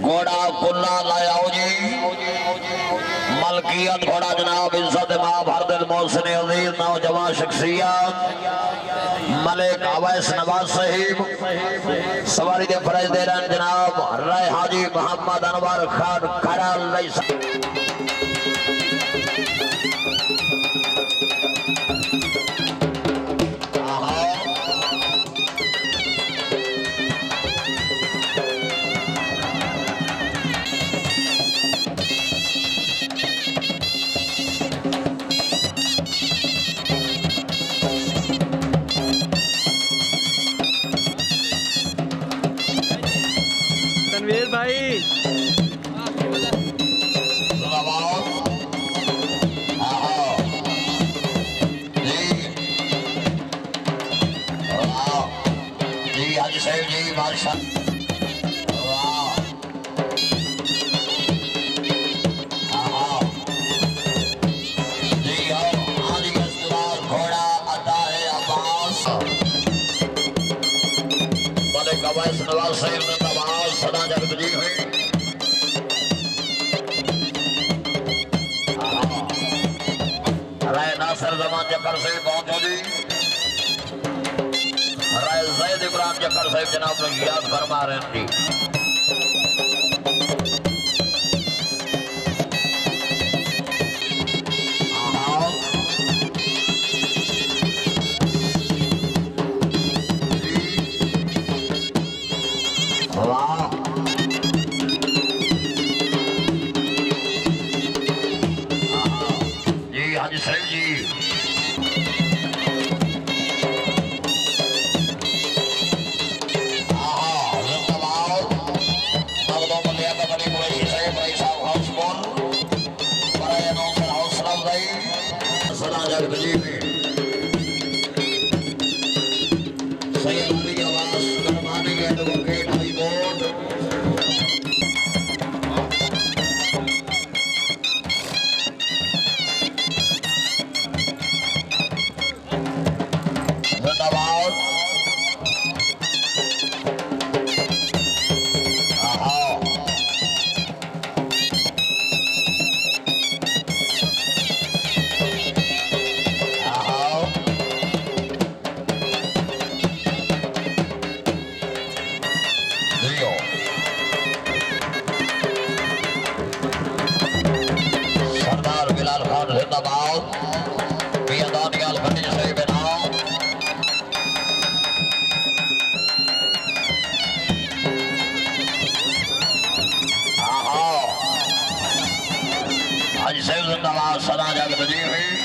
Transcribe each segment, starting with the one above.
घोड़ा कुल्ला लायाओ जी मलकियत घोड़ा जनाब इज्जत महाभारत मोहसिन अजीज नौजवान शख्सियत मलिक अवैस नवाज साहिब सवारी के फरज दे रहे जनाब राय हाजी मोहम्मद अनवर खान खराल तनवीर भाई जी हाजी साहब जी बादशाह नवाज साहिब ने नवाज सदा जगत जी हुई राय नासिर जमान जकर से पहुंचो जी राय जैद इब्राहिम जकर साहिब जनाब लोग याद फरमा रहे हैं जी हाजी साहब जी सरदार बिलाल खान जिंदाबाद मियां दानियाल खंडी से बनाओ हाजी साहब जिंदाबाद सदा जगत जी हुई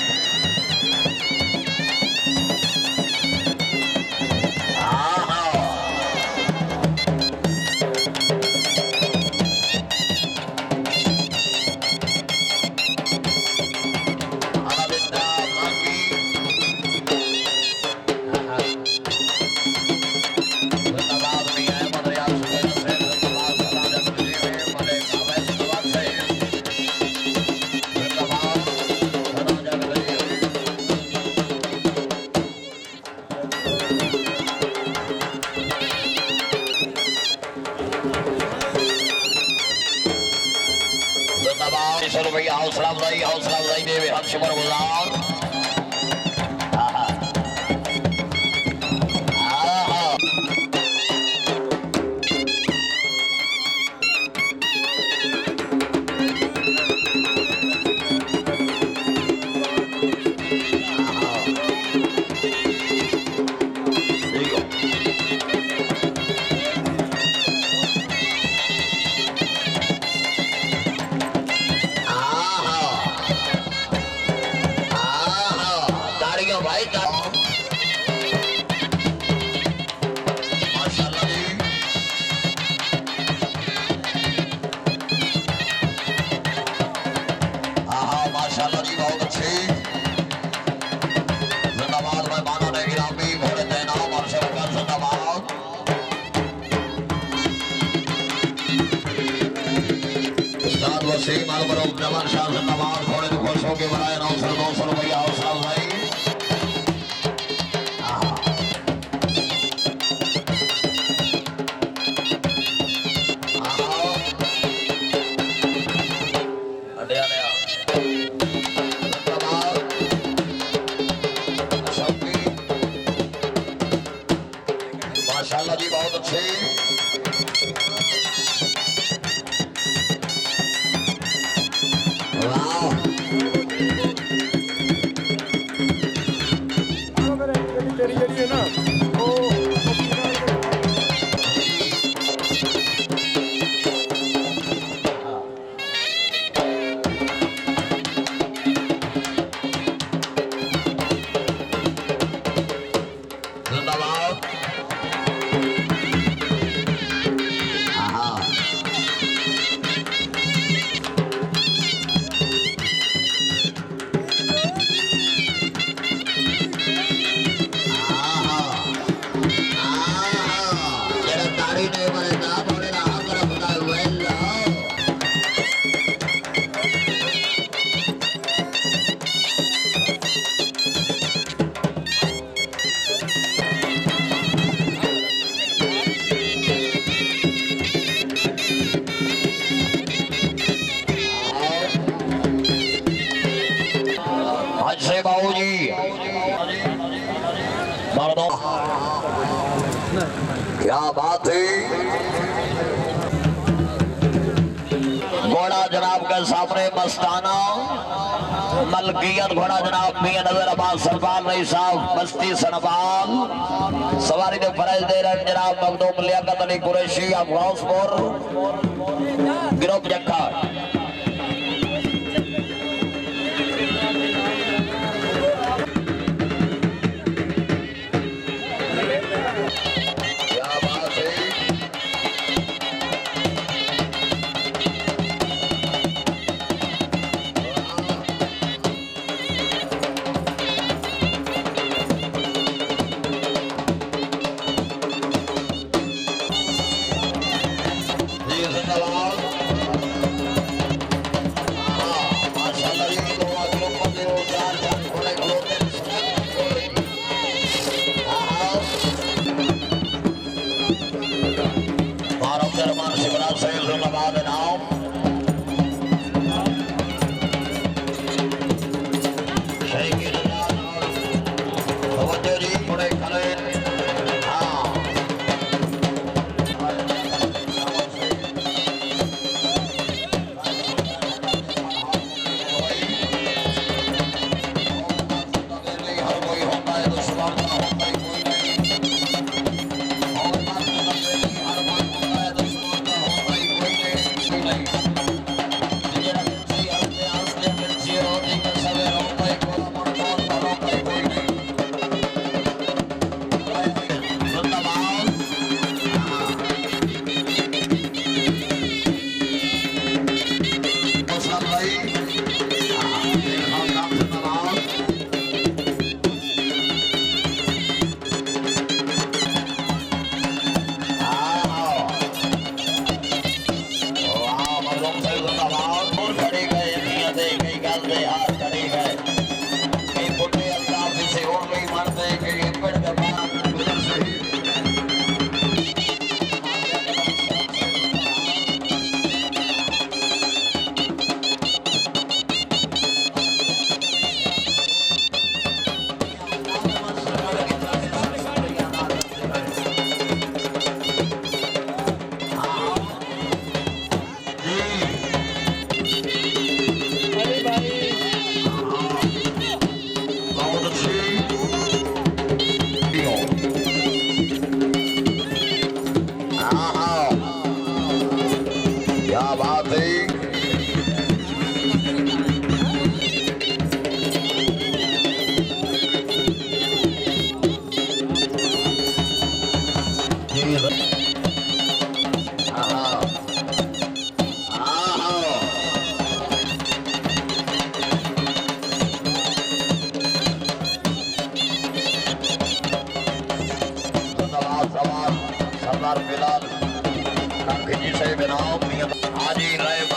रुपया हौसला अफजाई देवे हर शुक्र गुजार वसीम अलबरूक जमान शाह जिंदाबाद घोड़े को खुश होकर बनाए 900 रुपया हौसला अफजाई घोड़ा जनाब के सामने मस्ताना मलकियत घोड़ा जनाब मियां नजर अब्बास सरबाल रही साहब बस्ती सनबाल सवारी दे फरज दे रहे जनाब मखदूम लियाकत अली कुरैशी ऑफ गौसपुर गिरोह जक्का सरदार बिलाल खिजी से बिनाम हाजी राय